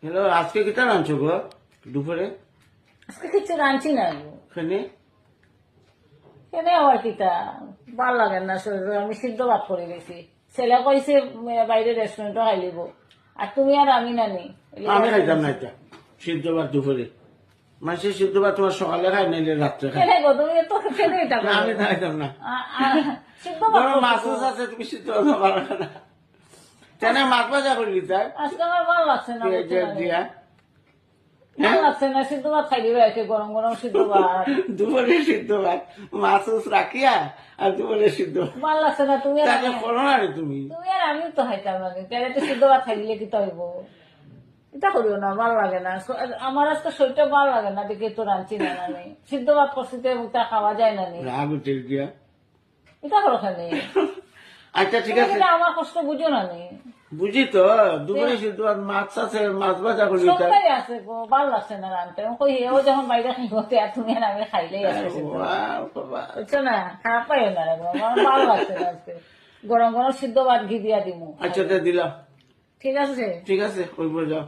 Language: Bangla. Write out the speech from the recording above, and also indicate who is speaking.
Speaker 1: হ্যালো, আজকে কিটা রাঁধছো গো দুপুরে?
Speaker 2: আজকে কিছু রাঁধছি না গো।
Speaker 1: এখানে
Speaker 2: কেন আবার কিতা ভাল লাগে না শরীর, আমি সিদ্ধ ভাত করে গেছি। ছেলে কইছে বাইরে রেস্টুরেন্টে খাই লিব, আর তুমি আর আমি নানি।
Speaker 1: আমি খাইতাম না এটা সিদ্ধ ভাত দুপুরে। মানুষের সিদ্ধ ভাত তোমার সকালে খাই নাইলে রাত্রে খাই।
Speaker 2: কেন গো তুমি তো কেন এটা
Speaker 1: না,
Speaker 2: করো?
Speaker 1: আমি খাইতাম না।
Speaker 2: সিদ্ধ ভাত
Speaker 1: বড় মাছ
Speaker 2: করছো তো।
Speaker 1: আছে, তুমি সিদ্ধ ভাত পারো না। কেন মাছ ভাজা করলি তাই
Speaker 2: আজকে আমার ভালো লাগছে না, বুঝছো না?
Speaker 1: দিয়া
Speaker 2: ভালো লাগছে না, সিদ্ধ ভাত খাই দিবে একে গরম গরম সিদ্ধ ভাত।
Speaker 1: দুপুরে সিদ্ধ ভাত মাছ রাখিয়া আর দুপুরে সিদ্ধ ভাত।
Speaker 2: ভালো লাগছে না, তুমি আর
Speaker 1: তাকে
Speaker 2: আমি।
Speaker 1: করো না রে তুমি।
Speaker 2: তুমি আর আমি তো খাইতাম না, তাহলে তো সিদ্ধ ভাত খাই দিলে কি তো হইব? এটা করিও না, ভালো লাগে না। আমার আজকে শরীরটা ভালো লাগে না, দেখে তো রাঁধছি না আমি। সিদ্ধ ভাত করছি তো মুখটা খাওয়া যায় না নি।
Speaker 1: রাগ উঠে দিয়া।
Speaker 2: এটা করো খালি।
Speaker 1: আচ্ছা ঠিক আছে,
Speaker 2: আমার কষ্ট বুঝো না নি।
Speaker 1: বুঝি তো। দুপুরে সিদ্ধ ভাত মাছ আছে, মাছ ভাজা করলি তাই।
Speaker 2: সবটাই আছে গো, ভালো লাগছে না রাঁধতে। আমি কই ও যখন বাইরে খাইব আর তুমি আর আমি খাইলেই আছে সিদ্ধ ভাত।
Speaker 1: বাবা,
Speaker 2: বুঝছো না, খারাপ পাইও না রে গো, আমার ভালো লাগছে না আজকে। গরম গরম সিদ্ধ ভাত ঘি দিয়া দিমু।
Speaker 1: আচ্ছা তা দিলাম।
Speaker 2: ঠিক আছে।
Speaker 1: ঠিক আছে, ওই যাও।